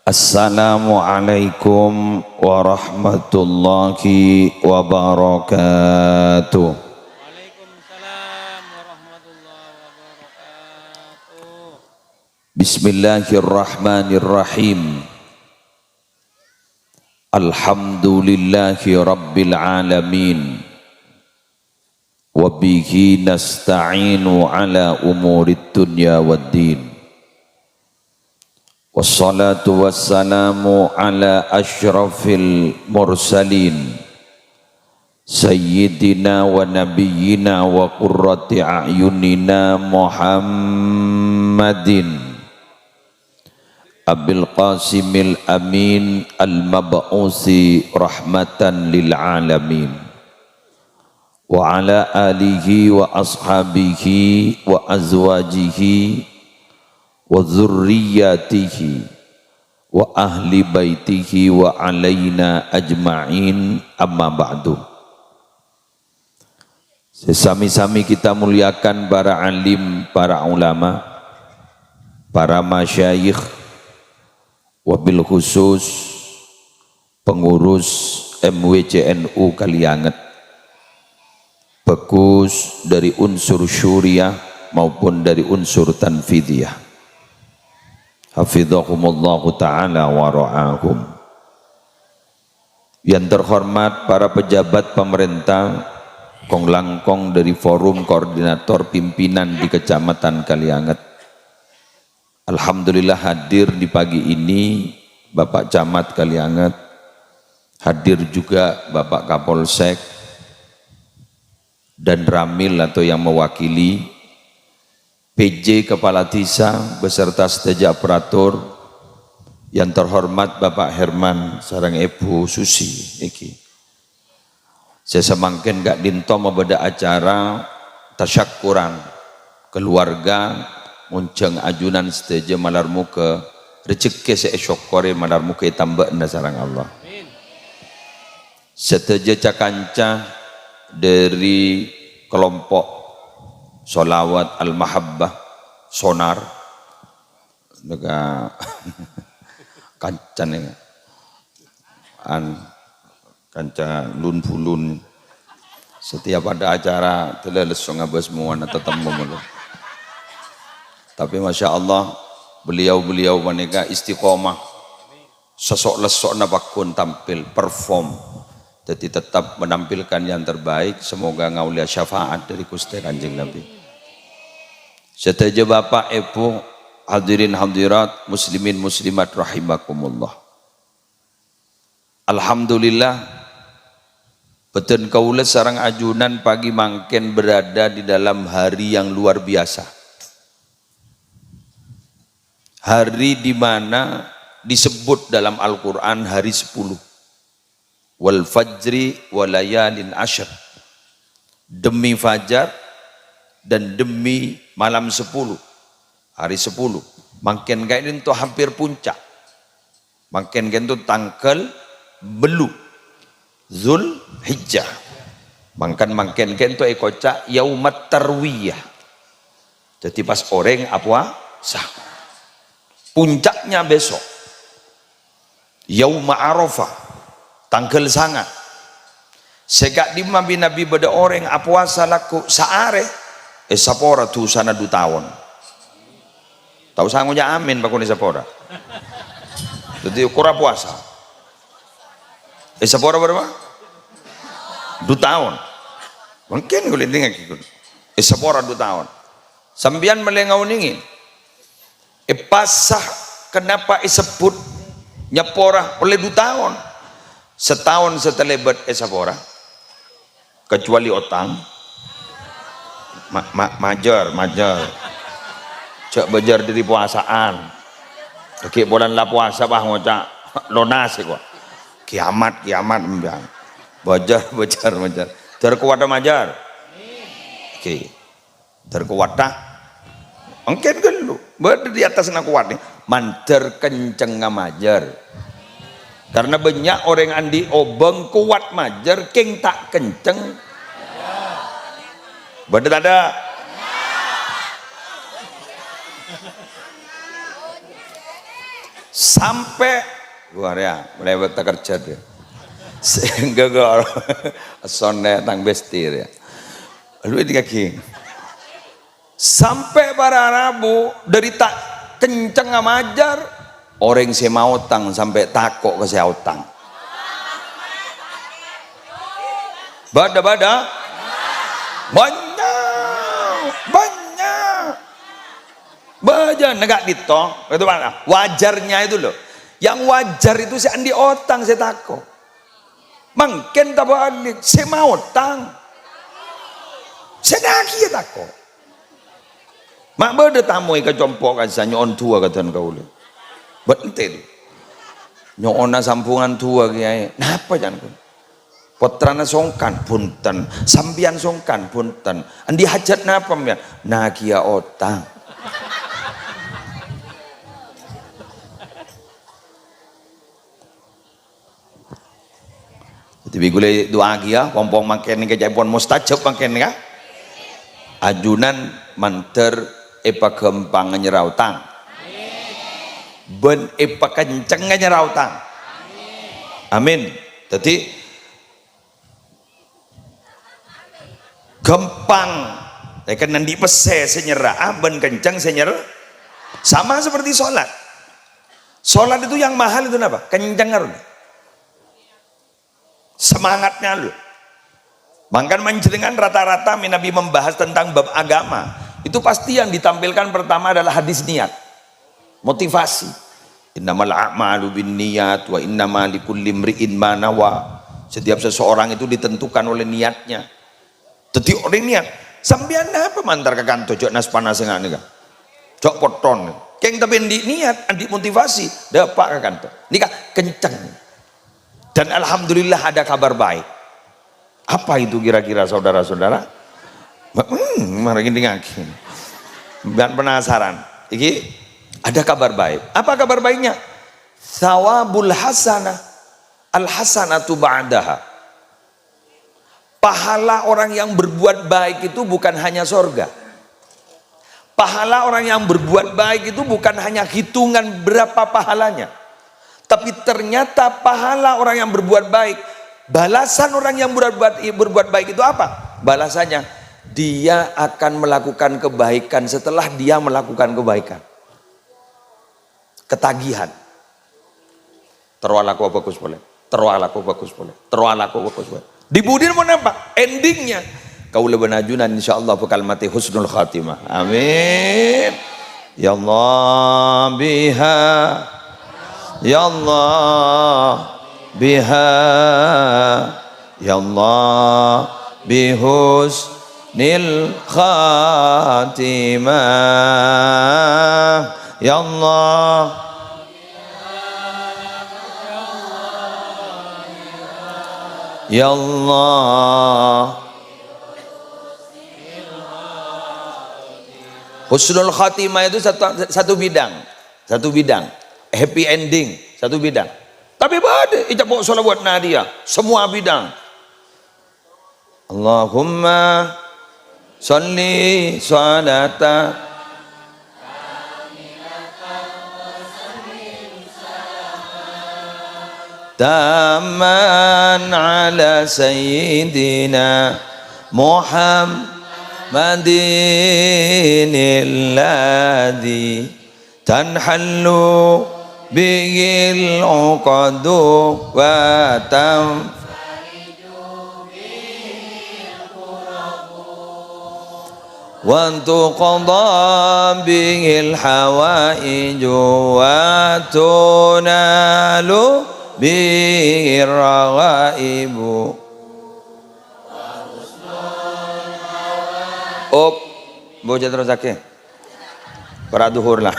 Assalamualaikum warahmatullahi wabarakatuh. Waalaikumsalam warahmatullahi wabarakatuh. Bismillahirrahmanirrahim. Alhamdulillahi rabbil alamin. Wabihi nasta'inu ala umurid dunya waddin. Wassalatu wassalamu ala ashrafil mursalin Sayyidina wa nabiyyina wa qurrati a'yunina Muhammadin Abil Qasimil Amin Al-Mab'usi rahmatan lil alamin wa ala alihi wa ashabihi wa azwajihi wa dzurriyyatihi wa ahli baitihi wa alaina ajma'in, amma ba'du. Sesami-sami kita muliakan para alim, para ulama, para masyayikh, wabil khusus pengurus MWCNU Kalianget, bagus dari unsur syuriah maupun dari unsur tanfidiyah. Hafidhakumullahu ta'ala wa ra'ahum. Yang terhormat para pejabat pemerintah, konglangkong dari forum koordinator pimpinan di Kecamatan Kalianget. Alhamdulillah hadir di pagi ini Bapak Camat Kalianget, hadir juga Bapak Kapolsek dan Ramil atau yang mewakili, PJ Kepala Desa beserta seteja operator, yang terhormat Bapak Herman sareng Ibu Susi iki. Saya semangkin gak dinto membeda acara tasyakuran keluarga munceng ajunan seteja malarmu ke rezeki seesok kore malarmu ke tambah anda sarang Allah. Seteja cakanca dari kelompok Solawat Al-Mahabbah Sonar nega kancan ya kanca lun fulun setiap ada acara teleles ngabas semua tetap memelu. Tapi masya Allah beliau mereka istiqomah sosok lesok nabakun tampil perform, jadi tetap menampilkan yang terbaik. Semoga ngaulia syafaat dari Gusti Kanjeng Nabi. Seteja Bapak Ibu hadirin hadirat muslimin muslimat rahimakumullah. Alhamdulillah beten kaula sareng ajunan pagi mangken berada di dalam hari yang luar biasa. Hari di mana disebut dalam Al-Qur'an hari 10. Wal fajri walayalin ashr, demi fajar dan demi malam 10, hari 10. Makin kayak itu hampir puncak, makin kayak itu tanggal belu Zul Hijjah, makin kayak itu ekocak yaumat tarwiyah, jadi pas orang apa sah puncaknya besok yauma arafah tanggal sangat. Segak di Nabi beda orang puasa laku saare sapora tu sana 2 tahun. Tahu sangunya amin bakuni sapora. Jadi ukura puasa. Sapora berapa? 2 tahun. Mungkin kulit dengar gitu. Sapora 2 tahun. Sambian melengau ningin. Pasah kenapa disebut nyapora oleh 2 tahun? Setahun setelah sapora. Kecuali otang. Majar cak bajar dari puasaan oke bulan la puasa bah ngocak lonas kok kiamat membiang bajar terkuat majar oke terkuat mungkin kan lu berada di atas nak kuat nih manter kenceng ngamajar karena banyak orang andi obeng kuat majar king tak kenceng. Bener ada? sampai gua ya melewat kerja dia sehingga gua sonne tang bestir ya lu itu kaki sampai para Rabu dari tak kenceng ngajar orang saya mau utang sampai takut ke saya utang bada banyak negak ditong itu mana wajarnya itu loh yang wajar itu saya andi otang saya takut mungkin tak balik saya mau otang saya daki ya takut mak berde tamu ke compok aja nyon tua katan kau le bentil nyona sampungan tua kiai napa jangan putrana songkan punten sambian songkan punten andi hajat napa ya nakia otang tapi gule doa kia pompong makin ke jaipon mustajab makin ka ajunan manter epa gempang nyerau tang ben epa kenceng nyerau tang amin jadi gempang kan nanti pese senyerah ben kenceng senyerah sama seperti sholat itu yang mahal itu apa kenceng harus semangatnya lu bahkan menjenengan rata-rata Nabi membahas tentang bab agama itu pasti yang ditampilkan pertama adalah hadis niat motivasi innamal a'malu binniyat wa innama likulli imri'in ma nawa setiap seseorang itu ditentukan oleh niatnya jadi orang niat sambian apa mantar ke kantor jok nas panas enggak nih jok poton keng tapi niat andi motivasi dapat ke kantor nikah kenceng. Dan alhamdulillah ada kabar baik. Apa itu kira-kira saudara-saudara? Mari kita ngaki. Biar penasaran. Iki ada kabar baik. Apa kabar baiknya? Thawabul hasanah al-hasanatu ba'daha. Pahala orang yang berbuat baik itu bukan hanya sorga. Pahala orang yang berbuat baik itu bukan hanya hitungan berapa pahalanya. Tapi ternyata pahala orang yang berbuat baik, balasan orang yang berbuat baik itu apa? Balasannya, dia akan melakukan kebaikan setelah dia melakukan kebaikan. Ketagihan. Terwalaku bagus boleh. Terwalaku bagus boleh. Terwalaku bagus boleh. Di budin mau nampak endingnya. Kau lebih najunan insyaallah bekal mati husnul khatimah. Amin. Ya Allah biha ya Allah biha ya Allah bihusnil khatimah ya Allah ya Allah husnul khatimah itu satu bidang happy ending satu bidang tapi pada ijab bawa salawat nadia semua bidang Allahumma salli salata taman ala sayyidina Muhammadin alladhi tanhallu bihil uqadu wa tanfariju bihil qurabu wa tuqadha bihil hawaiju wa tunalu bihil raghaibu bocah terus akeh para duhur lah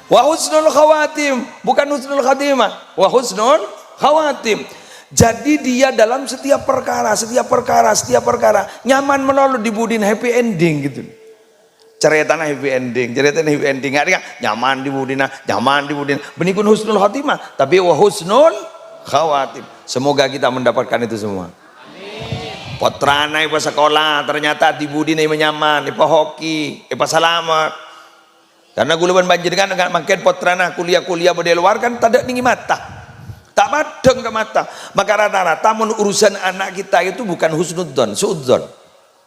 wa husnul khawatim bukan husnul khatimah wa husnul khawatim jadi dia dalam setiap perkara nyaman menolong di budin happy ending gitu ceritanya happy ending nggak nyaman di budin benikun husnul khatimah tapi wa husnul khawatim semoga kita mendapatkan itu semua. Potrana ipa sekolah ternyata di budin nyaman ipa hoki ipa selamat Karena gula banjir kan enggak makin potrana kuliah-kuliah di luar kan tak ada tinggi mata. Tak madeng ke mata. Maka rata-rata urusan anak kita itu bukan husnudzon, suudzon.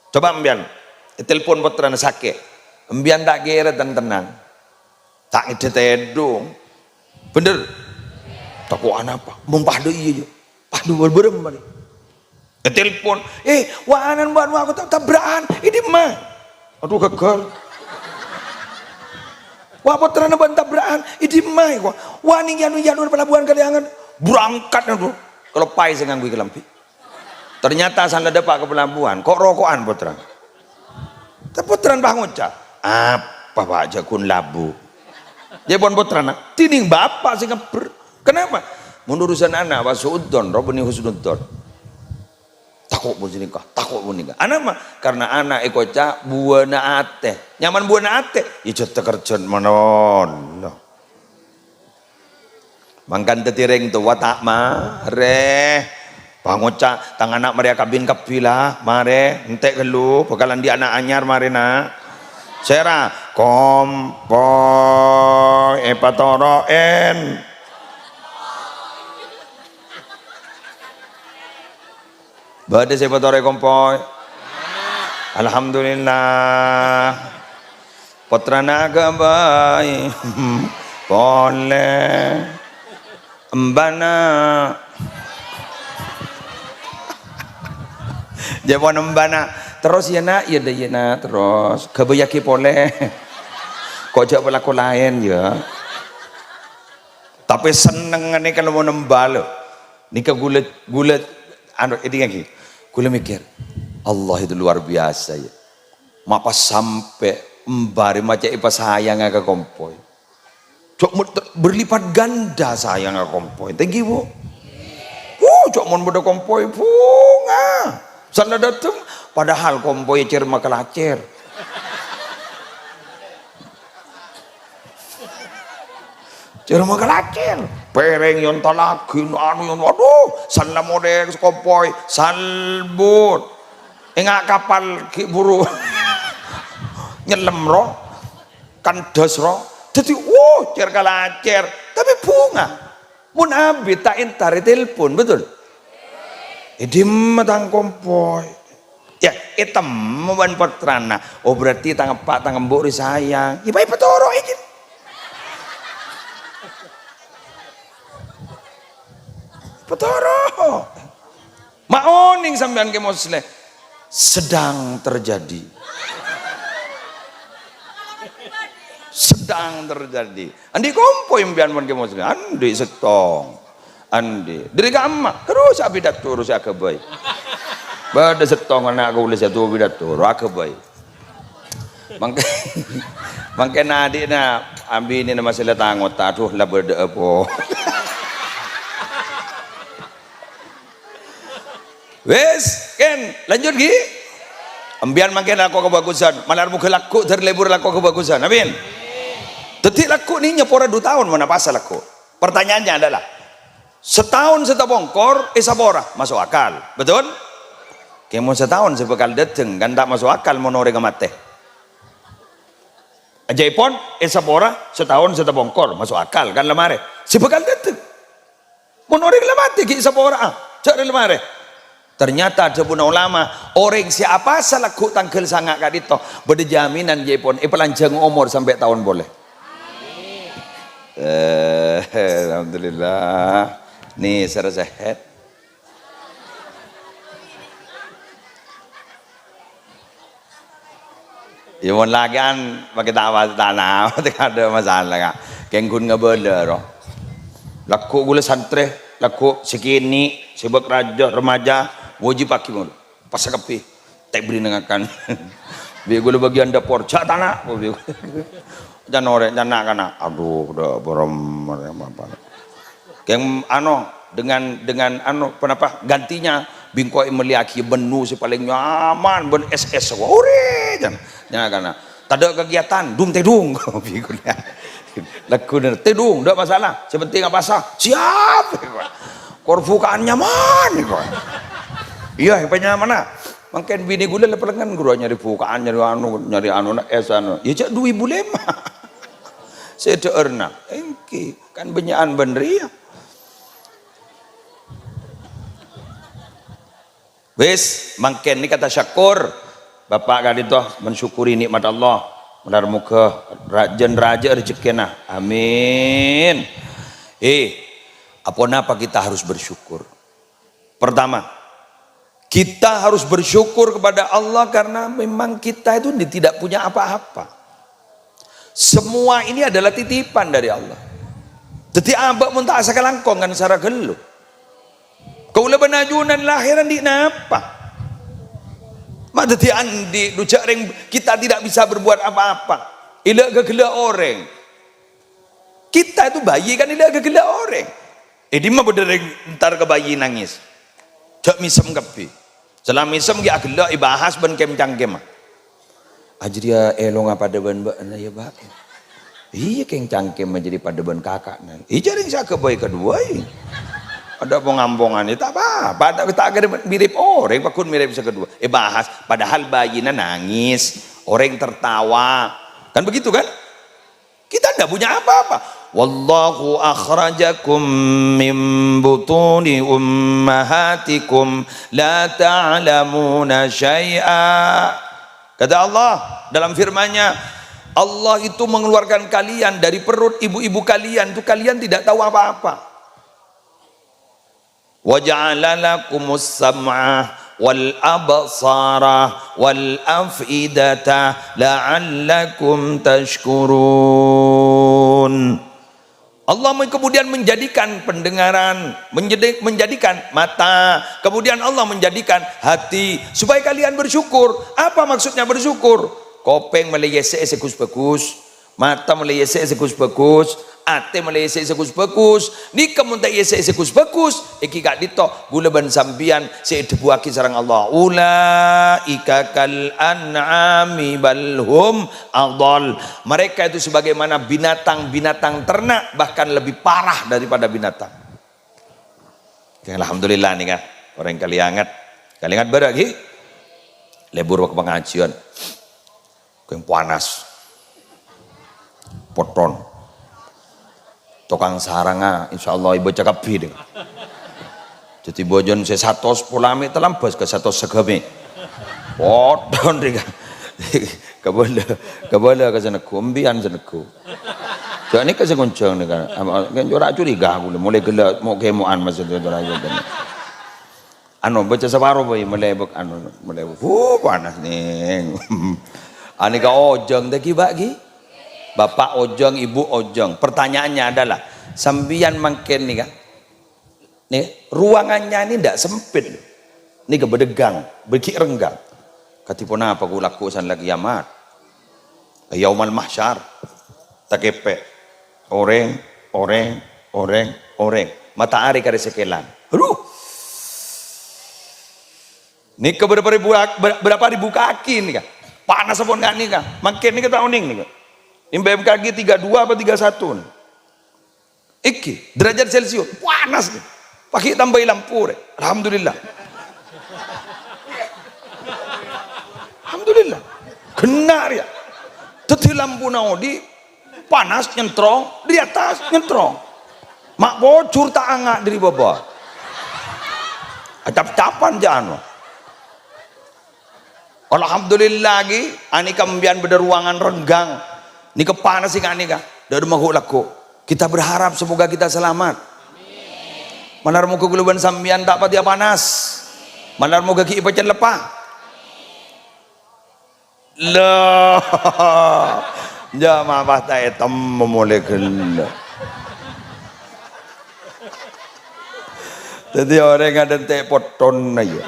Coba ambian telepon potrana sakit. Ambian tak kira dan tenang. Tak ide tedung. Bener. Takut anak apa? Mumpah do iya. Padu berberem balik. Telepon, wanan buat aku tabrakan. Ini mah. Aduh gagal. Wah putrana ban tabrakan. Ini mah. Wah ning yanu pelabuhan Kaliangan. Berangkat aduh. Kalau pai sing nganggo kelampi. Ternyata sana depak ke pelabuhan. Kok rokokan putra? Tapi putran bah ngucap. Apa Pak Jakun labu? Dia pun putrana. Tining bapak sing ngeber. Kenapa? Menurusan anak wa suudzon robani husnudzon. Takut pun nikah, takut pun nikah. Anak mah karena anak ekoca buana ate. Nyaman buana ate, ijo tekerjon menon. Mangkan tetireng tu watak mare. Pangoca tang anak mereka kabin kapilah mare entek gelu bakalan di anak anyar mare nak. Sera kompo epatoroen. Bade saya potore kompoy. Alhamdulillah. Putrana gabai. Boleh. Embana. Jawab embana. Terus ya nak, ya dah ya nak terus. Kebayaki boleh. Kok jawab laku lain ya. Tapi seneng nih kalau mau nembal. Nika gulet anu ini lagi. Kula mikir, Allah itu luar biasa ya. Mapa sampai embari macam apa sayang ke kompoi. Cok berlipat ganda sayang ke kompoi. Thank you bu. Cok mon bodoh kompoi bunga. Sana datang, padahal kompoi cer makalacer. Cer makalacer. Pereng yon talakin anu yon waduh sana model kompoi salbut enggak kapal ki buru nyelem ro kandes ro jadi cer kalacer tapi bunga mun abi tak entar telepon betul matang kompoi ya item ban putrana oh berarti tangan pak tangan mbok sayang ibai petoro iki Petoro. Maoning sampean ke mosle sedang terjadi. Sedang terjadi. Andi kompo impian mon ke mosle. Andi setong. Andi. Dari gamma. Terus abidat turus akabai. Bada setong anak aku boleh satu abidat turus akabai. Mangke nadi na ambi ini nama masalah tangot aduh lah berda po. Wes, Ken, lanjut gi. Ambian makin laku kebagusan, malar muka laku terlebur laku kebagusan. Amin. Detik laku ni nyepora 2 tahun mana pasal laku. Pertanyaannya adalah setahun setabongkor sabora masuk akal, betul? Kemo setahun sebekal deteng kan tak masuk akal monore mate. Ajaipon sabora setahun setabongkor masuk akal kan lemare. Sebekal deteng. Monore mate ki sabora. Cari lemare. Ternyata ada pun ulama orang siapa salah ku tangkel sangat kak dito berde jaminan jepon pelanjang umur sampai tahun boleh. Alhamdulillah nih saya sehat. Ya mon lagan pakai tawa tanah tidak ada masalah kak. Kengkun ngebela roh. Laku gula santre, laku sekini, sebab raja remaja. Wajib pakai mulu pas kepi tak beri nengakan biar gue bagian dapur cak tanah jangan orang jangan kana aduh udah borom apa yang ano dengan ano kenapa gantinya bingkoi meliaki benu si paling nyaman ben SS ore jangan kana tada kegiatan dung tedung laku tedung tidak masalah sepenting apa sah siap korfukaan nyaman iya pengen mana makin bini gula lepelengan guru nyari bukaan nyari anu nak es anu ya cak 2 bulan mah Sedeerna. Engki kan benyaan bener ya. Wis mangken ni kata syakur. Bapak kali toh mensyukuri nikmat Allah. Benar muka rajen raja rezekina. Amin. Apa kita harus bersyukur? Pertama, kita harus bersyukur kepada Allah karena memang kita itu tidak punya apa-apa. Semua ini adalah titipan dari Allah. Jadi abak mun tak asa kalangkong kan sara gelu. Kau le benajunan lahiran di napa? Mak dadi andi du jareng kita tidak bisa berbuat apa-apa. Ila gegela orang. Kita itu bayi kan ila gegela orang. Di mah bedereng entar ke bayi nangis. Jak misem kepi. Selam misem gi agela ibahas ben kem cangkem. Ajria elong apa deban ba na ya ba. Iya keng cangkem jadi pada ben kakak nan. Jaring sak ke boy kedua. Ada pengampongan itu apa? Pada kita agak mirip orang, pakun mirip kedua. Bahas. Padahal bayinya nangis, orang tertawa, kan begitu kan? Kita tidak punya apa-apa. Wallahu akhrajakum min butuni ummahatikum la ta'lamuna syai'a. Kata Allah dalam firman-Nya, Allah itu mengeluarkan kalian dari perut ibu-ibu kalian, itu kalian tidak tahu apa-apa. Wa ja'ala lakumus sam'a wal absara wal af'idata la'allakum tashkurun. Allah kemudian menjadikan pendengaran, menjadikan mata, kemudian Allah menjadikan hati supaya kalian bersyukur. Apa maksudnya bersyukur? Kopeng meleyese sekus-bekus, mata meleyese sekus-bekus, ate meleyese sekus-bekus, ni kemunta yese sekus-bekus, iki gak dito gula ban sambian sedebuaki sarang Allah. Ulaika kal an'ami bal hum adall. Mereka itu sebagaimana binatang-binatang ternak, bahkan lebih parah daripada binatang. Alhamdulillah nih kan, orang kali ingat beragi lebur ke pengajian. Yang panas. Poton. Tukang saranga insyaallah ibu cakap bideng. Jadi bojon saya 100 pulami terlampau ke 100 segame. Poton ringan. Kebala ke sana kumbian seneku. Jadi ke segonceng nih kan. Kan jorak curiga aku mulai gelak mau kemoan maksudnya jorak jorak. Baca separuh boy mulai panas nih. Anika ojong deki bagi. Bapak ojong, ibu ojong. Pertanyaannya adalah, sambian mangken nih kan? Nih, ruangannya ini tidak sempit. Ini kebedegang, beki renggang. Katipun apa ku lakukan lagi kiamat? Yaumal mahsyar. Takepe. Oreng. Matahari kare sekelan. Aduh. Ini berapa ribu kaki nih kan? Panas apa enggak nih kan? Mangken nih kita oning nih kan? Ini BMKG 32 apa 31 nih. Iki derajat Celcius panas nih. Pakai tambah lampu. Alhamdulillah. Alhamdulillah. Kenar ya. Teti lampu di panas nyentrong, di atas nyentrong. Mak bocor tak angak dari bawah. Acap-capan jangan. Alhamdulillah lagi ani kambian beda ruangan renggang. Ni kepanas sih nika dari mahuk laku. Kita berharap semoga kita selamat. Manar muka guluban sambian tak pati panas. Manar muka ki ipacan lepah. Lah. Jama bahta etam memulai gela. Jadi orang ada teh poton aja.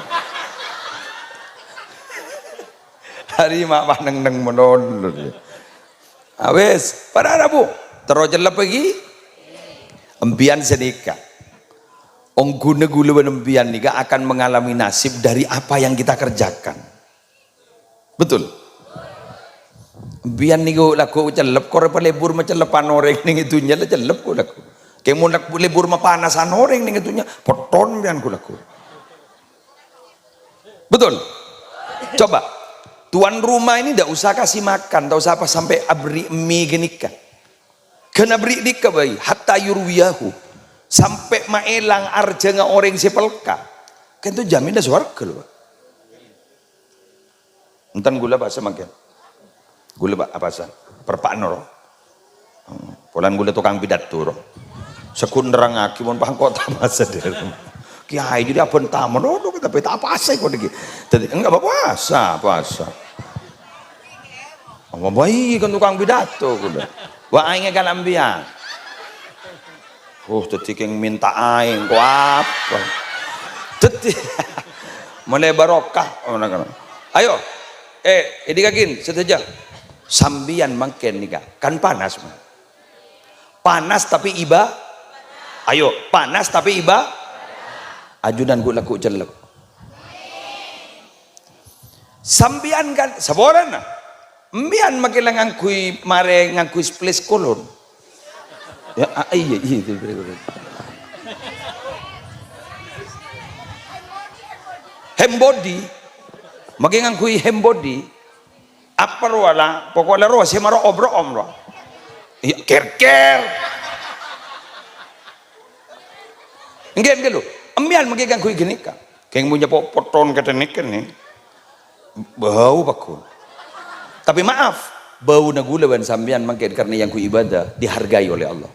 Hari mak paneng-neng menon. Awes, pada Rabu terus jelap lagi. Empian sedekah. Ong guna-guna empian nika akan mengalami nasib dari apa yang kita kerjakan. Betul. Empian niku laku celep kore pelebur macam lepan orang ning itunya lah celep ku laku. Kemo nak lebur mah panasan orang ning itunya poton pian ku laku. Betul. Coba tuan rumah ini tidak usah kasih makan, tak usah apa sampai abri mie genika. kena beri dikabai hatta yurwiyahu sampai maelang arja nga orang sepelka kan itu jamin dah surga loh. Entan gula bahasa makin gula apa sah perpaan noro polan gula tukang pidato ro sekun nerang aki mon pahang kota masa dia kiai jadi apa tamu no tapi tak apa sih kau lagi tadi enggak apa puasa apa bayi kan tukang pidato gula wah aingnya kan ambian tadi yang minta aing kau apa tadi mulai barokah ayo ini kakin setuju sambian mangken nika kan panas tapi iba ayo panas tapi iba ajudan gue laku jelek sambian kan saboran na mbian makilang ngangkui mare ngangkui sples kolon ya iya itu hembody makin ngangkui hembody apa wala pokoknya roh saya marah obro omro iya ker enggak lo ambian makin ngangkui gini kan kayak punya poton kata niken nih bau bakul tapi maaf bau nagula ban sambian makin karena yang ku ibadah dihargai oleh Allah.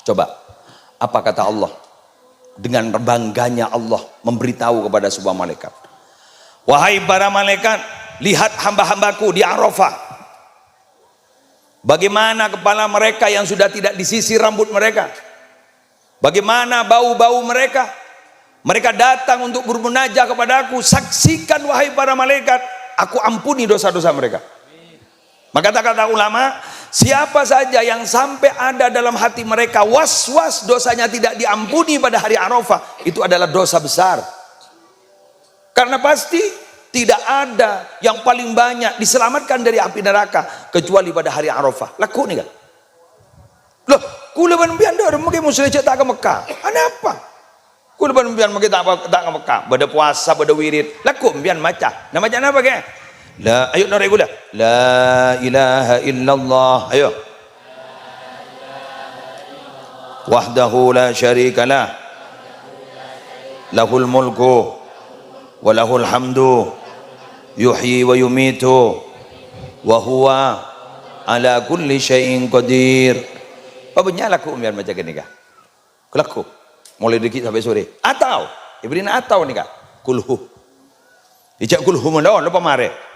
Coba apa kata Allah dengan bangganya Allah memberitahu kepada sebuah malaikat, wahai para malaikat, lihat hamba-hambaku di Arafah bagaimana kepala mereka yang sudah tidak disisir rambut mereka, bagaimana bau-bau mereka datang untuk bermunajat kepada aku. Saksikan wahai para malaikat, aku ampuni dosa-dosa mereka. Maka kata ulama, siapa saja yang sampai ada dalam hati mereka was-was dosanya tidak diampuni pada hari Arafah, itu adalah dosa besar. Karena pasti tidak ada yang paling banyak diselamatkan dari api neraka kecuali pada hari Arafah. Laku nih kan? Loh, kula ban bian dah mungkin muslim tak ke Mekah. Ada apa? Kula ban bian mungkin tak ke Mekah. Bada puasa, bada wirid. Laku bian maca. Nama macam apa ke? La ayo nore gula. La ilaha illallah. Ayo. Wahdahu la syarikalah. Lahul mulku wa lahul hamdu. Yuhyi wa yumitu. Wa huwa ala kulli syai'in qadir. Apa punya laku biar baca gini kah? Laku. Mulai dikit sampai sore. Atau ibrina atau nih kah? Kulhu. Ijak kulhu mendon lupa mare.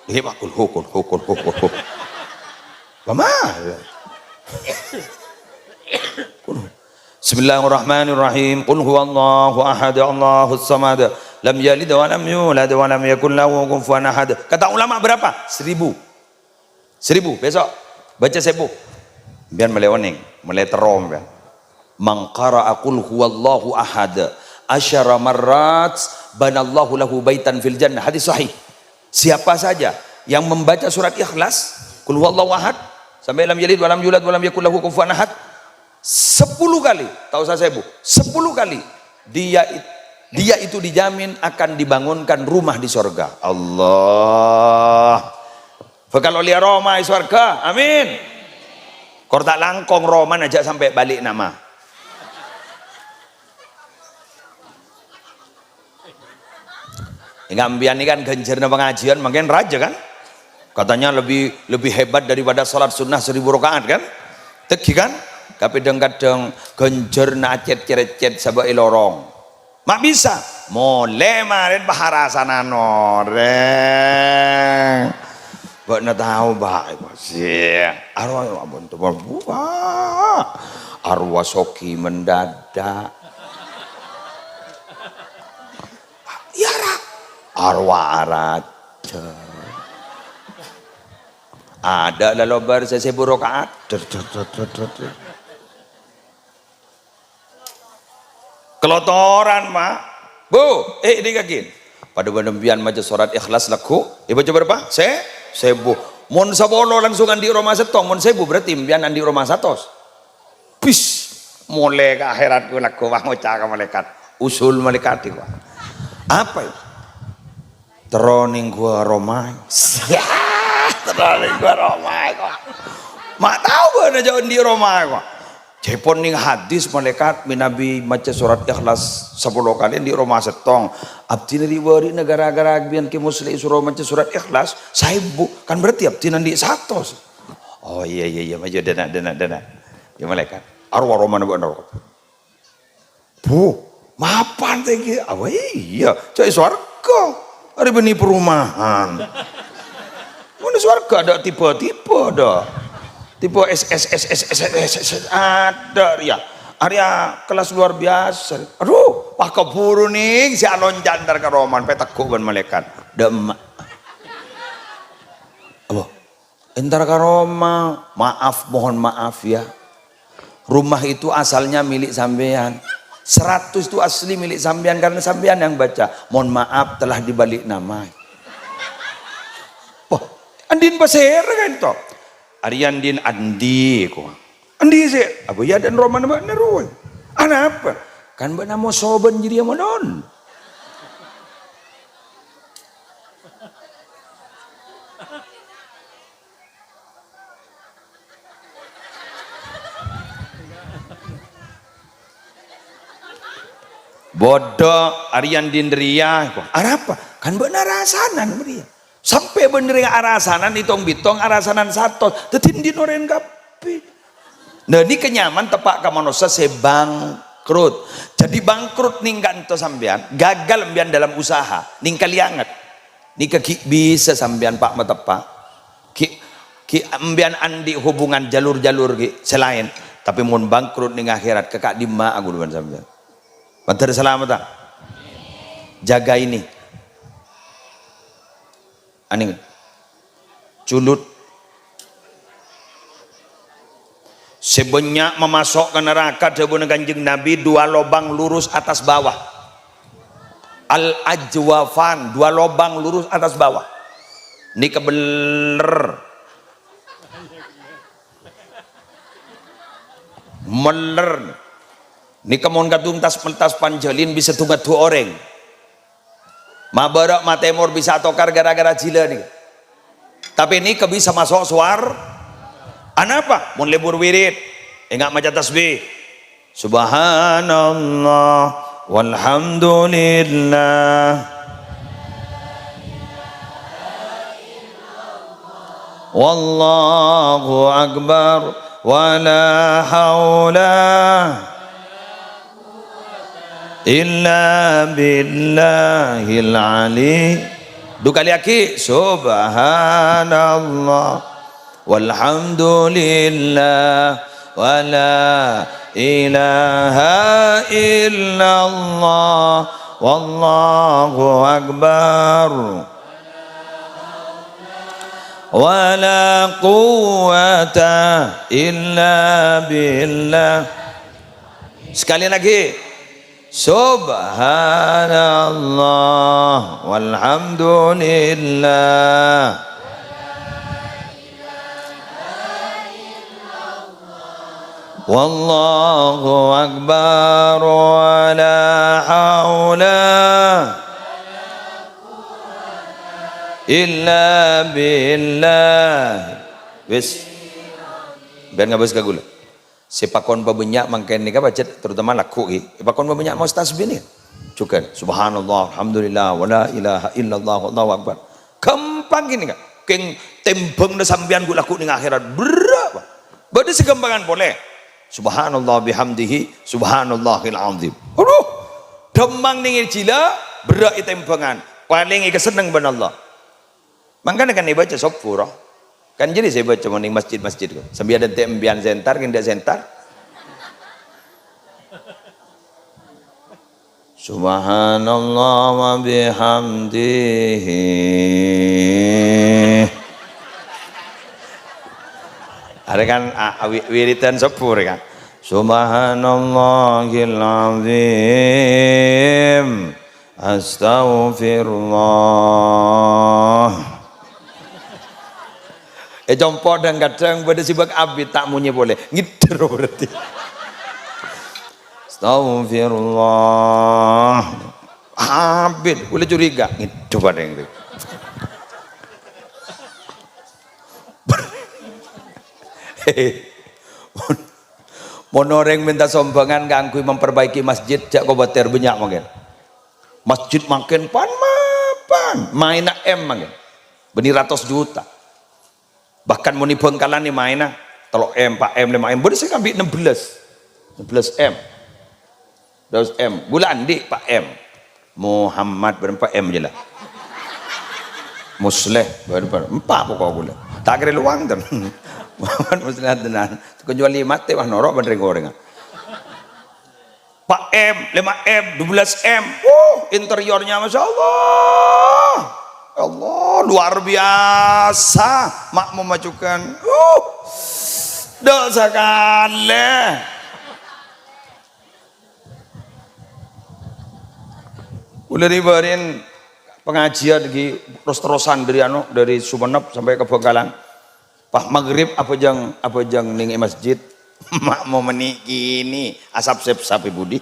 Ini pak kulhu. Pamar. Bismillahirrahmanirrahim. Qul huwallahu ahad, Allahus samad, lam yalid wa lam yulad wa lam yakul lahu kufuwan ahad. Kata ulama berapa? 1000. Besok baca 1000. Biar meleoning, meleterom biar. Man qara'a qul huwallahu ahad asyara marrat banallahu lahu baitan fil jannah. Hadis sahih. Siapa saja yang membaca surat Ikhlas, qul huwallahu ahad sampai lam yalid wa lam yulad wa lam yakul lahu kufuwan ahad 10 kali, tahu saya 1000, 10 kali dia itu dijamin akan dibangunkan rumah di surga. Allah. Fakal liya Roma di surga. Amin. Kor tak langkong Roman aja sampai balik nama. Ngambian ini kan genjerna pengajian makin raja kan, katanya lebih hebat daripada sholat sunnah 1000 rakaat kan, tegi kan, kadang-kadang genjerna cet sabak lorong, mak bisa, mulai marin baharasan noreng, buat tahu baik masih, arwah abon tu berbuah, arwah soki mendadak. Arwah raja ada lalobar saya 1000 rakaat kelotoran mak bu dikakin pada benembian maca surat Ikhlas laku baca berapa? 1000 mon sabolo langsungan di rumah setong mon 1000 berarti mbian di rumah 100 bis mulai ke akhirat gue laku wah ngocah ke malaikat usul malaikat itu apa itu? Teroning gua romai. Teroning gua romai kok. mak tahu bener jauh di Roma kok. Jepon ning hadis malaikat minabi maca surat Ikhlas 10 kali di Roma setong. Abdi riwari negara-gara bian ke muslim suruh maca surat Ikhlas 1000 kan berarti abdi nanti 100. Oh iya maju dana. Ya malaikat. Arwah Roma bener. Bu, mapan teh ki? Apa iya? Cai swarga. Ari benih perumahan. Mana swarga ada tipe-tipe dah. Tipe S ada ya. Area kelas luar biasa. Aduh, wah keburu nih si alon jandar ke Roman petak kuban malaikat. Demak. Apa? Entar ke Roma, mohon maaf ya. Rumah itu asalnya milik sampean. 100 itu asli milik sampean karena sampean yang baca. Mohon maaf telah dibalik nama. Wah, andin pasir kan toh. Arian din andi ko. Andi sih, apa ya dan Roman apa neruan? Apa? Kan bana mau soban jadi yang non. Bodoh Arian din ria ko. Apa? Kan benar rasanan beria. Sampai bener arasanan itong bitong arasanan satu tetin di noren kapi. Nah ini kenyaman tepak kamanosa sebangkrut. Jadi bangkrut ning kanto sampean gagal mbian dalam usaha ning kalianget. Nih bisa sampean Pak metepak. Ki mbian andi hubungan jalur-jalur ki selain tapi mun bangkrut ning akhirat kekak dima aku depan sampean. Bantar selamat tak? Jaga ini. Aning culut sebanyak memasuk ke neraka sebelum Kanjeng Nabi 2 lubang lurus atas bawah al ajwafan 2 lubang lurus atas bawah ini kebeler meler ini kemon katung tas panjalin bisa tunggat 2 orang Mabarok Matemur bisa tokar gara-gara jila nih. Tapi ini bisa masuk suar. Anapa? Mun lebur wirid. Enggak maca tasbih. Subhanallah walhamdulillah. Wallahu akbar wala haula illa billahil ali. 2 kali lagi subhanallah walhamdulillah wala ilaha illallah wallahu akbar wala quwata illa billah. Sekali lagi subhanallah walhamdulillah wallahu akbar wala haula illa billah. Wis biar ngabas kagula sepakon pabenyak mangken nika baca terutama laku ki pakon pabenyak mau tasbih nih cukan subhanallah alhamdulillah wala ilaha illallah wallahu akbar gampang gini kan keng tembang na sambian gula laku ning akhirat berapa bade segampangan boleh subhanallah bihamdihi subhanallahil azim. Aduh demang ning jila berak tembangan paling keseneng ban Allah mangkana kan baca sopura kan jadi saya baca di masjid-masjid sambil ada tembian sentar kan dia sentar subhanallah wa bihamdihi ada kan wiritan sepur kan subhanallahil azim astaghfirullah. Jompo dan kadang pada sibuk abid tak munyi boleh ngiter berarti astagfirullah abid boleh curiga gitu pada yang itu Monoreng minta sombongan ganggu memperbaiki masjid jak kobater banyak mungkin. Masjid makin pan main M mungkin. Beni ratus juta. Bahkan muni Bengkalan nih mainnya telok M, 4 M, 5 M. Boleh saya ambil 16 M. 12 M. Bulan di 4 M. Muhammad berapa M je lah. Musleh berapa? 4 pokok gula. Tak kira luang tu. Muhammad Musleh tenan. Kecuali mati wah norok bener goreng. 4 M, 5 M, 12 M. Interiornya Masya Allah. Allah luar biasa. Mak memajukan. Dosa kali. Udah dibarin pengajian lagi terus-terusan dari Sumeneb sampai ke Bengkalan. Pak maghrib apa jang ning masjid. Mak mau meniki ini asap sapi budi.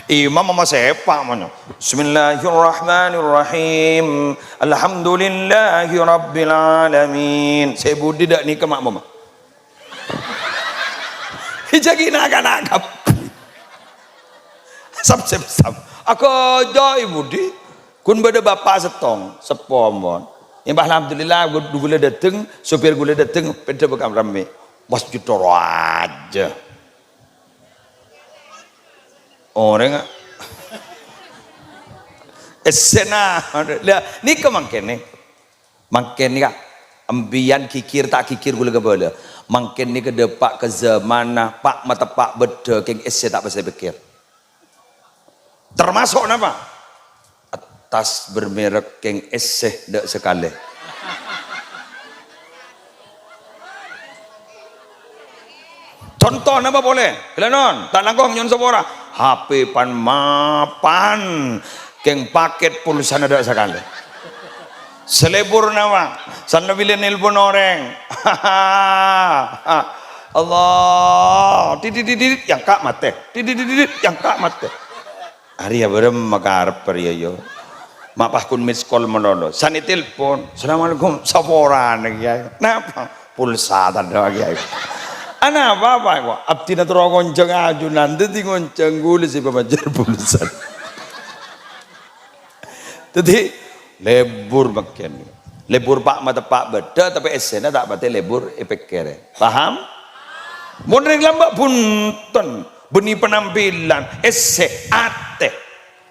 Imam mama sepa mana. Bismillahirrahmanirrahim. Alhamdulillahi rabbil alamin. Saya budi dak ni ke mak mama. Hijagi nakap. Sap. Aku jai budi. Kun beda bapak setong, sepomon. Yang alhamdulillah gula dateng, sopir gula dateng, peda bekam rame. Masjid toro aja. Orang esena lah ni ke mangken ni kah ambian kikir tak kikir gula kebala mangken ni ke depak ke zamana pak mata pak beda keng esse tak pasal pikir termasuk apa atas bermerek keng esse dak sekali contoh apa boleh kelanon tak langkong nyon sepora HP pan mapan keng paket pulsa ada sekali selebur nama sana bila nelpon orang Allah didididit yang kak mate didididit yang kak mate hari ya berem makarep yo mapah kun miss call menolong sani telepon assalamualaikum saporan ya napa pulsa ada lagi ana apa kok abdi na tro gonceng aju nanti di gonceng gule si pemajar pulsa jadi lebur makin lebur pak mata pak beda tapi esena tak berarti lebur efek kere paham modern lambak punten beni penampilan esse ate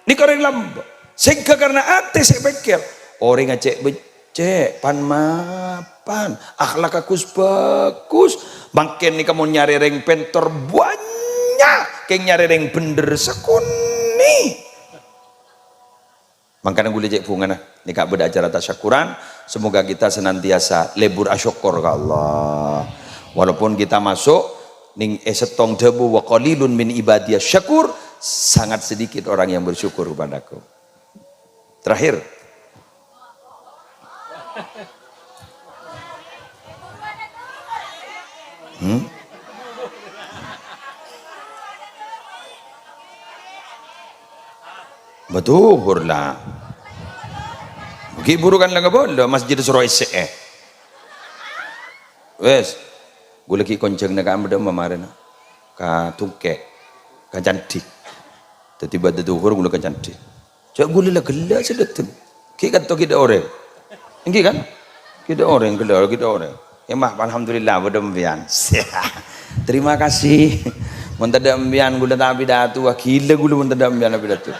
ni koreng lambak sehingga karena ate saya pikir orang ngecek becek pan mapan akhlak akus bagus makin ni kamu nyari reng pentor banyak kayak nyari reng bener sekuni makanya gue lecek bunga nah ini kak beda acara tasyakuran semoga kita senantiasa lebur asyukur ke Allah walaupun kita masuk ning esetong debu wa qalilun min ibadiyas syakur sangat sedikit orang yang bersyukur kepadaku terakhir betul lah burukan lang boleh masjid suruh SE wes gue lagi konceng nak ambil kemarin ka tungke ka cantik tiba tiba duhur gue ka cantik cak gue lah gelas sedetem kita tu kita orang ini kan kita orang emah alhamdulillah berdempian terima kasih mentadampian gue tak pidato gila gue mentadampian pidato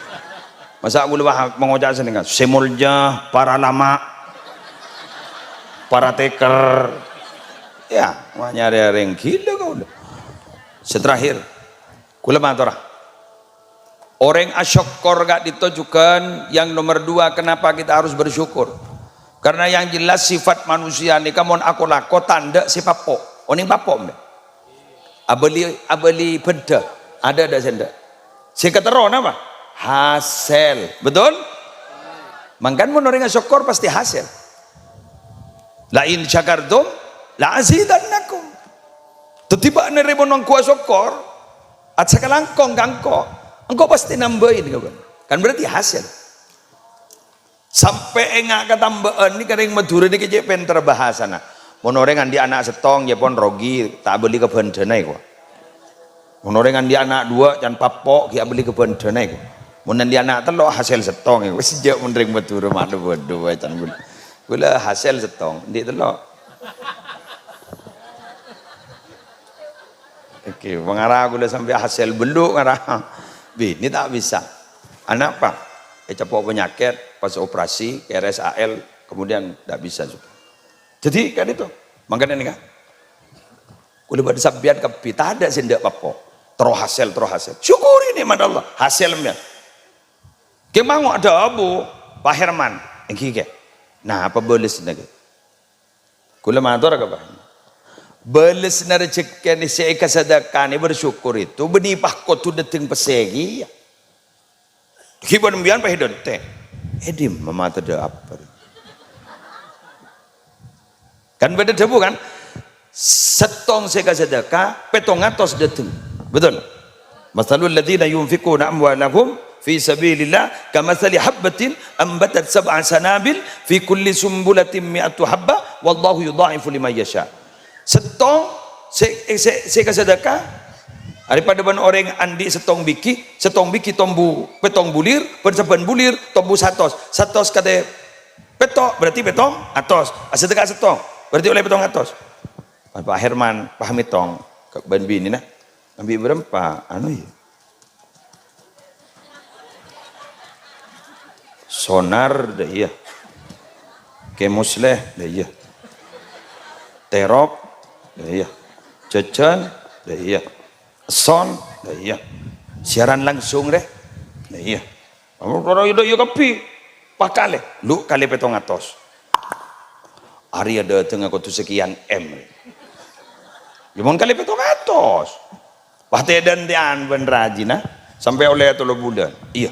masa gue mengocak seneng semulja para lama para teker ya nyari reng gila kau seterakhir gue matur orang asyukur gak ditujukan yang nomor 2 kenapa kita harus bersyukur karena yang jelas sifat manusia ni kamu aku lako tanda si papo oning papo abeli beda ada senda si keteron apa hasil betul mangkan mun orang syukur pasti hasil la in syakartum la azidannakum tetiba nerimo nang kuah syukur at sakalangkong gangko engkau pasti nambahin kan berarti hasil sampai enggak ketambahan ini kadang Madura ini kecil penter bahasa nah Monoreng andi anak setong ya pon rogi tak beli ke bendenai kok. Monoreng andi anak dua jangan papok ya beli ke bendenai kok. Mun andi anak telok hasil setong ya wis sejak menring betul madu bodoh wacan gula hasil setong di telok. Oke, mengarah gula sampai hasil beluk ngarah. Ini tak bisa. Anak apa? Capok penyakit pas operasi RSAL kemudian tidak bisa juga. Jadi kan itu, makanya nih kan, kulit pada sabian kepi, tak ada sendak apa, terus hasil, syukuri nikmat Allah, hasilnya. Kemang ada Abu Pak Herman, engkau nah apa belis lagi? Kulit matur apa? Belis rezeki ni seika sedekah ni bersyukur itu benipah kotu deteng pesegi. Kiban mbian pa hidon teh, edim mama ada apa? Kan beda debu kan setong seka sedekah petong atos deteng betul masalul ladzina yunfiquna amwalahum fi sabilillah kamathali habbatin ambatat sab'a sanabil fi kulli sumbulatin mi'atu habba wallahu yudha'ifu liman yasha. Setong seka sedekah daripada ban orang andi setong biki tombu petong bulir persaban bulir tombu satos kata petok berarti petong atos sedekah setong berarti oleh petong atos. Pak Herman pahami tong ke ban bini nah ambil berapa anu ya sonar dah iya kemusleh dah iya terop dah iya cecen dah iya son dah iya siaran langsung deh dah iya kamu udah iya kapi pakale lu kali petong atos hari ada tengah kotu sekian M. Gimana kali petong atos? Pasti dan tian benrajina sampai oleh 3 bulan. Iya.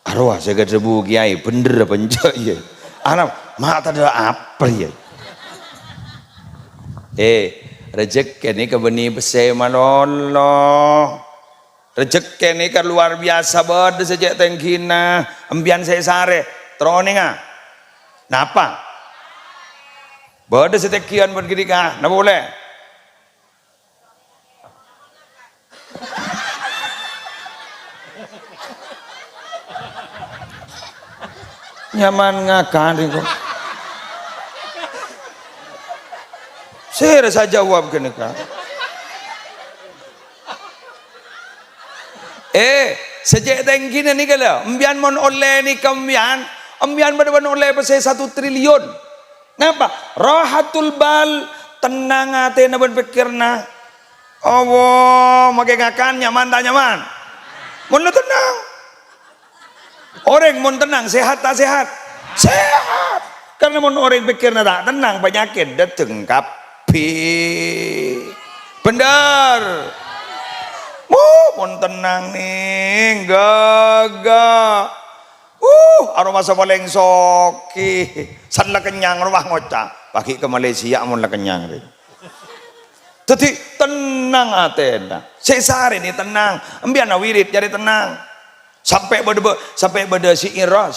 Arwah saya debu kiai bener apa enggak iya. Anak mak ada apa ya? Rezeki ni kebeni besar malolo. Rezeki ni kan luar biasa berde sejak tengkina ambian saya sare troninga. Napa? Berde setekian berdiri kah? Napa boleh? Nyaman ngakan itu. Saya rasa jawab kena kah? Sejak tengkina ni kalau ambian mon oleh ni kambian, ambian berdepan oleh pasal 1 triliun. Kenapa? Rahatul bal tenang hati na berpikirna. Allah makai ngakan nyaman tak nyaman? Mun tenang. Orang mun tenang sehat tak sehat? Sehat. Karena mun orang pikirna tak tenang penyakit datang kapi. Benar. Mun tenang nih gagah. Aroma sa paling soki san la kenyang rumah ngocah pagi ke Malaysia mun la kenyang rin. Jadi tenang atena sesare ni tenang ambian wirid jadi tenang sampai beda si ira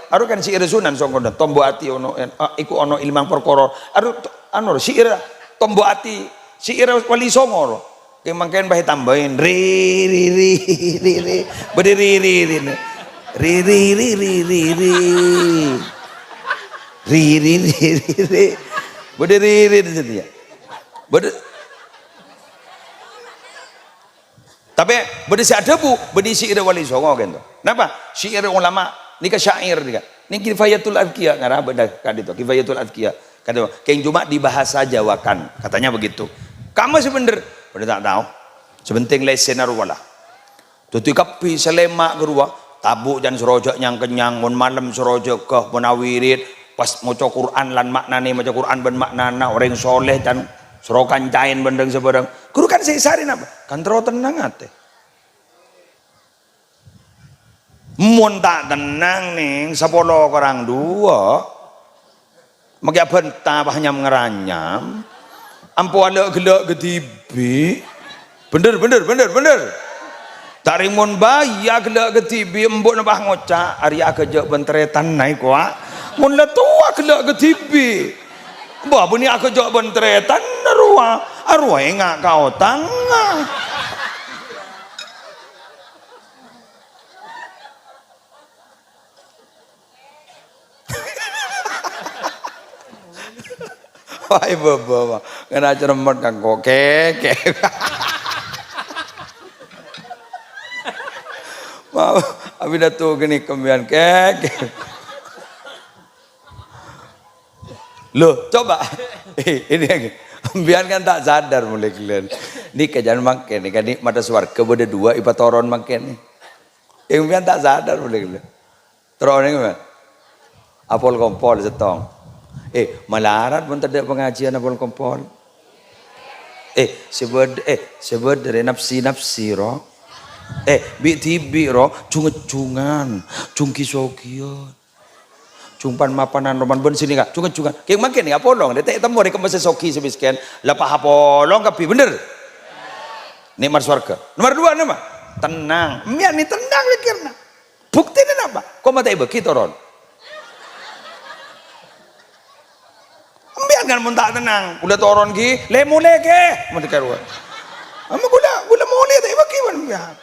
aru kan si ira sunan songkon tombo ati ono iku ono ilmang perkara aru anu si ira tombo ati si ira wali songo kemangken bae tambahin ri berdiri berdiri dia tapi berdisi ada bu berdisi ira wali songo kan kenapa syair ulama ni ka syair dia ni kifayatul adqiya ngara beda kan itu kifayatul adqiya kata keng cuma dibahasa jawakan katanya begitu kamu sebener bener tak tahu sebenting lesen arwala tutu kapi selema gerua tabuk dan serojak yang kenyang mun malam serojak ke menawirid pas maca Quran lan maknane maca Quran ben maknana orang soleh dan serokan cain bendeng sebarang guru kan seisarin apa kan terus tenang ate mun tak tenang ning 10 orang 2 maka bentah hanya ngeranyam ampu ala gelak getibi bener tarimun baya gelak getibi embuk nabah ngocak Arya kejak benteretan naik kuat mun la tua gelak getibi Bah bunyi aku jawab bentretan arwah enggak kau tangga. Wah ibu kena cermet kan kok keke. Mau abi datu gini kembian keke. Loh coba ini lagi. Biar kan tak sadar mulai kalian. Ini kejadian makin, ini kan nikmat swarga beda dua ipa toron makin nih. Yang biar tak sadar mulai kalian. Toron ini kan? Apol kompol setong. Malarat pun tidak pengajian apol kompol. Sebut dari nafsi roh. Bi roh cunget-cungan, cungki sokion. Cumpan mapanan roman ben sini kak, cungan. Kayak makin ya polong, detek temu di kemase soki sebisken, lapah polong kapi bener. Nikmat swarga. Nomor 2 nama, tenang. Mian ni tenang likirna. Bukti ni apa? Kau mata ibu kita ron. Mian kan muntah tenang. Udah toron ki, lemule ke, mati karuan. Ama gula mole tak ibu kiwan mian.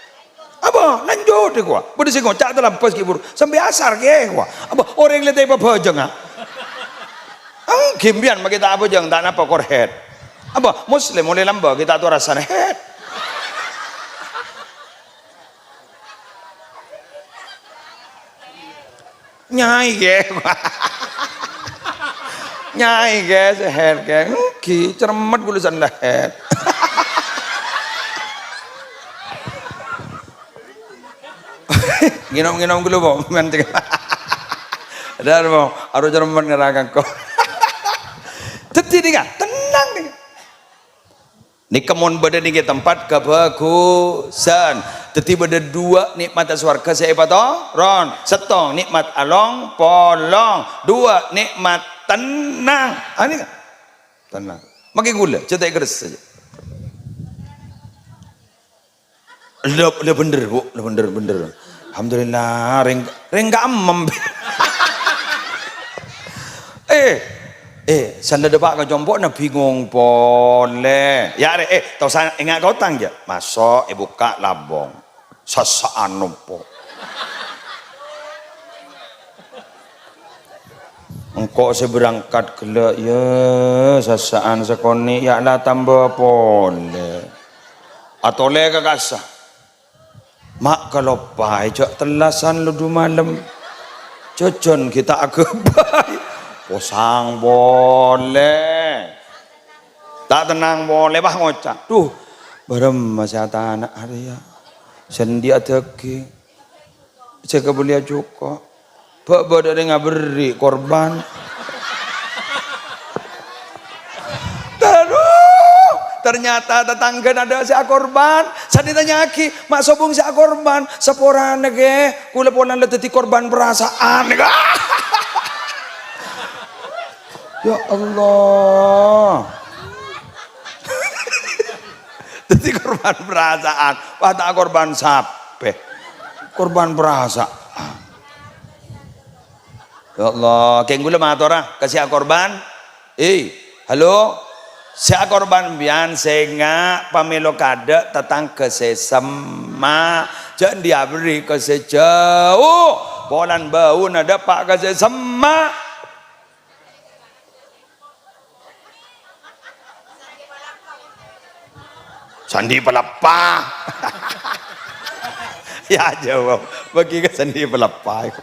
Apa lanjut deh gua. Boleh sih ngocak dalam pas kibur sampai asar ke gua. Apa orang lihat apa bajang ah? Kimbian bagi kita apa jang tak napa korhet. Apa Muslim mulai lamba kita tu rasanya head. Nyai ke, nyai ke seher ke, ki cermat gulusan dah head. Nginom dulu mau nanti ada mau harus cermat ngerakan kau teti nih tenang nih ni kemon beda nih tempat kebagusan teti beda 2 nikmat swarga siapa toh ron setong nikmat along polong 2 nikmat tenang ini kan tenang makin gula cetek keres saja le bener bu le bener alhamdulillah reng amem. Sanda depak ke jompok na bingung pole. Ya tau saya ingat kau tang je. Masuk buka labong. Sasaan nopo. Engkau seberangkat gelak ya sasaan sekoni ya lah tambah pole. Atau le kekasah. Mak kalau pai cok telasan ludu malam cojon kita agebai posang boleh tak tenang boleh bah ngocak tuh barem masih ada anak Arya sendi ada ke jaga belia juga bak dari ngaberi korban ternyata tetangga ada si korban saat ditanya aki mak sobung si korban seporan nege kuleponan leteti korban perasaan ya Allah teti korban perasaan wah tak korban sape korban perasaan ya Allah kayak gula matora kasih korban halo saya korban bian senga pamelo kada tatang kesesema jangan dia beri kesejauh bolan bau nada pak kesesema sandi pelapa ya jawab bagi ke sandi pelapa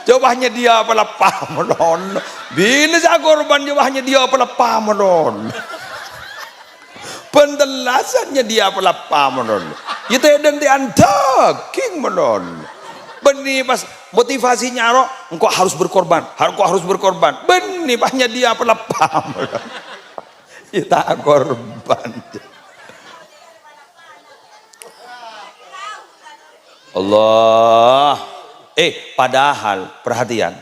jawabnya dia pelapa melon bila saya korban jawabnya dia pelapa melon pendelasannya dia pelapa melon itu dan diantar king melon benih pas motivasinya roh engkau harus berkorban benih pasnya dia pelapa melon kita korban Allah padahal perhatian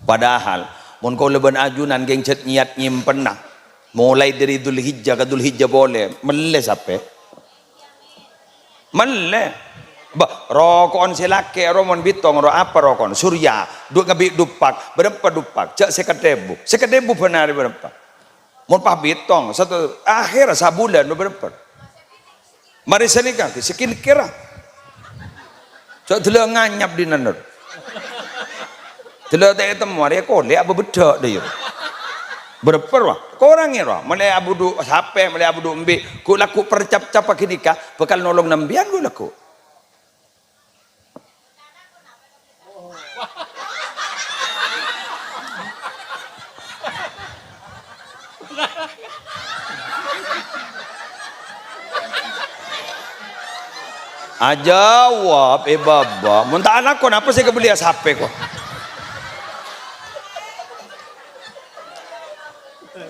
padahal mun kau leban ajunan geng cet niat nyimpen mulai dari Dzulhijjah ke Dzulhijjah boleh mele sampai mele bah rokon selake romon bitong ro apa rokon surya duk ngabi dupak berapa dupak cak sekedebu benar berapa Mun pabitong satu akhir sabulan berapa? Mari senika sekin kira. Cok dulu nganyap di nanur. Dulu tak temu hari kau lihat apa bedak dia. Berapa wah? Kau orang ni wah. Mulai abu du sampai mulai abu du ambil. Ku laku percap-cap pakai nikah. Bekal nolong nambian ku laku. Jawab baba. Muntah anak kau, apa saya kebeli HP kau?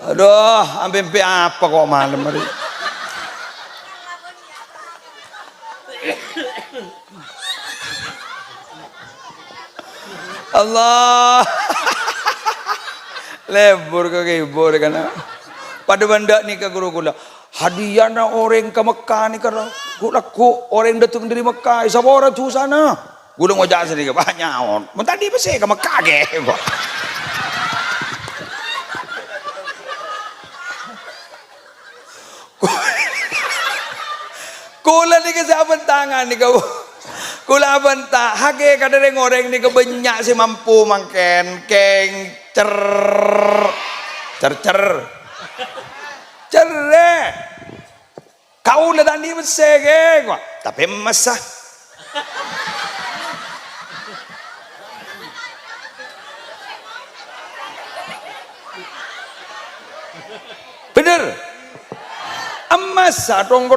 Aduh, ambil apa kok malam hari? Allah, lebur ke kibur kan? Pada benda ni ke guru gula. Hadiah na orang ke Mekah ni karena ku orang datang dari Mekah. Siapa orang tu sana? Gula ngojak sendiri banyak on. Mentah di besi ke Mekah ke? Kula ni ke saban tangan ni kau. Kula bantah hage kadang orang ni ke banyak si mampu mangken keng cer cere kau lah tadi besar gua tapi masa bener emas dong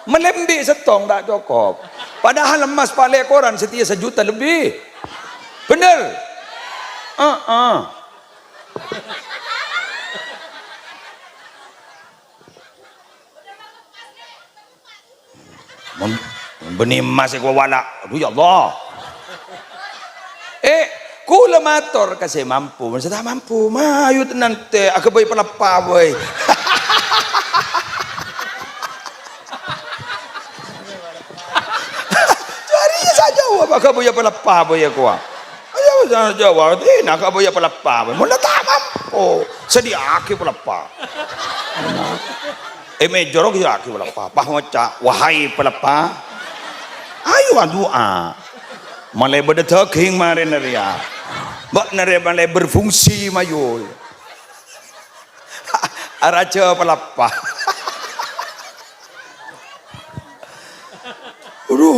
melembik setong tak cukup padahal emas palek koran setia 1 juta lebih bener benih emas gua wala aduh ya Allah kula mator kasi mampu masa tak mampu mayu nanti aku bayi pelapa boy carinya saja apa aku bayi pelapa boy aku ayo jangan jawab nak aku bayi pelapa boy mula tak mampu sedia aku pelapa jorok ya aku pelapa pahwaca wahai pelapa ayo doa malai berdeteking mari naria bak naria malai berfungsi mayu araja pelapa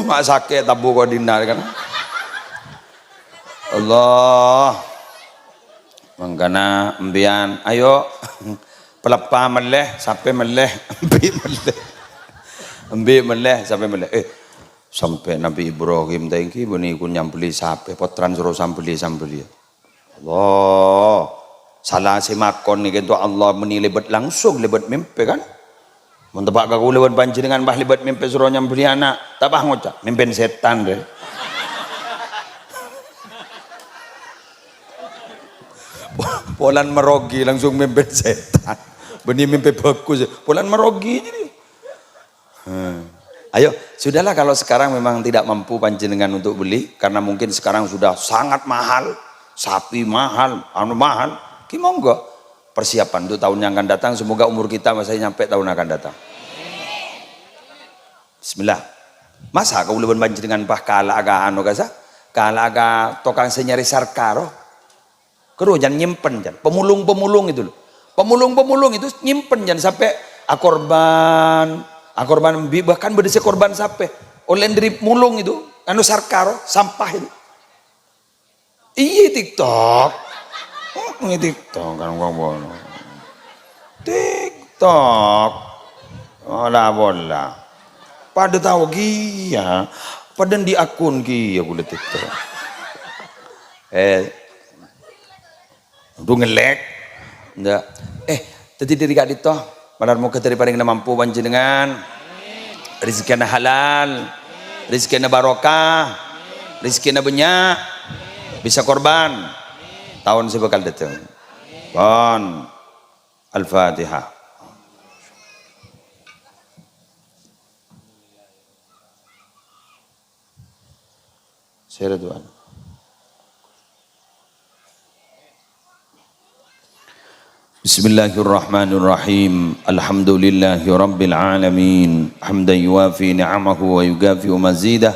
mak sakit tabu kau dinar kan Allah mangkana embian ayo pelapa meleh sampai meleh ambil meleh sampai meleh sampai Nabi Ibrahim tadi bani kun nyambeli sampai potran suruh sambeli Allah salah si makon ni kan tu Allah meni lebat langsung lebat mimpi kan mentebak aku lebat banjir dengan bah lebat mimpi suruh nyambeli anak tak bah ngocak mimpi setan deh polan merogi langsung mimpi setan bani mimpi bagus polan merogi jadi ayo sudahlah kalau sekarang memang tidak mampu panjenengan untuk beli karena mungkin sekarang sudah sangat mahal sapi mahal mahal monggo persiapan untuk tahun yang akan datang semoga umur kita masih nyampe tahun akan datang bismillah masa kau leban panjenengan bah kala aga anu kasa kala aga tokang senyari sarkaro keru jangan nyimpen jangan pemulung itu loh pemulung itu nyimpen jangan sampai akorban bahkan berdesa korban sampai oleh dari mulung itu anu sarkaro sampah itu iya TikTok ini TikTok kan ngomong TikTok bola pada tahu gia pada di akun gia boleh TikTok untuk ngelek ndak tadi diri gak dito malar muka dari paling mampu panjenengan rezekinya halal rezekinya barokah rezekinya banyak bisa korban tahun sebekal datang bon Al-Fatihah saya Tuhan Bismillahirrahmanirrahim. Alhamdulillahi rabbil alamin. Hamdan yuwafi ni'amahu wa yukafi mazidah.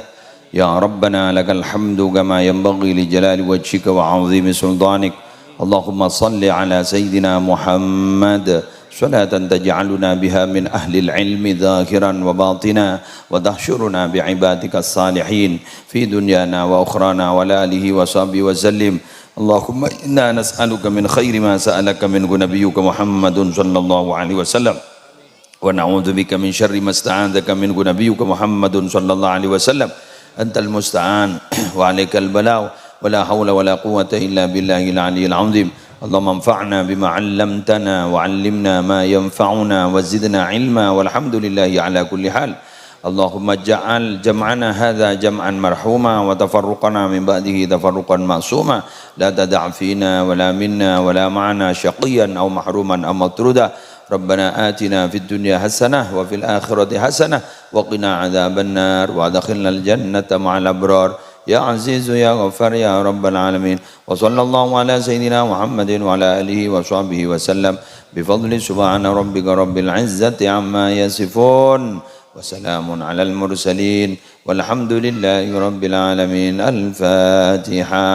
Ya Rabbana lakal hamdu kama yanbaghi li jalali wajhika wa 'azimi sultanik. Allahumma salli ala sayyidina Muhammad salatan taj'aluna biha min ahli al-ilmi zahiran wa batina wa tahsyuruna bi'ibadika as-salihin fi dunyana wa ukhrana wa la alihi wa sahbihi wa sallim. Allahumma inna nas'aluka min khairi ma sa'alaka minhu nabiyyuka Muhammadun sallallahu alaihi wasallam wa na'udzubika min syarri ma sta'adzaka minhu nabiyyuka Muhammadun sallallahu alaihi wasallam. Antal musta'an wa 'alaikal balagh wa la haula wa la quwwata illa billahil 'aliyyil 'azim. Allahumma anfa'na bima 'allamtana wa 'allimna ma yanfa'una wa zidna 'ilma walhamdulillahi 'ala kulli hal. Allahumma ja'al jam'ana hadha jam'an marhuma wa tafarruqana min ba'dihi tafarruqan ma'suma la tada' fina wa la minna wa la ma'ana syaqiyan aw mahruman aw matruda. Rabbana atina fid dunya hasanah wa fil akhirati hasanah wa qina adzaban nar wa adkhilnal jannata ma'al abrar ya azizu ya ghaffar ya rabbal alamin. Wa sallallahu ala sayyidina Muhammadin wa ala alihi wa sahbihi wa sallam bi fadli subhana rabbika rabbil izzati amma yasifun. وسلام على المرسلين والحمد لله رب العالمين. الفاتحة.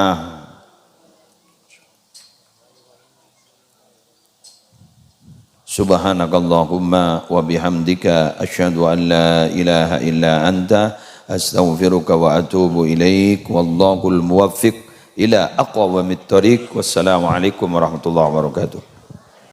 سبحانك اللهم وبحمدك أشهد أن لا إله إلا أنت أستغفرك وأتوب إليك والله الموفق إلى أقوم الطريق. والسلام عليكم ورحمة الله وبركاته.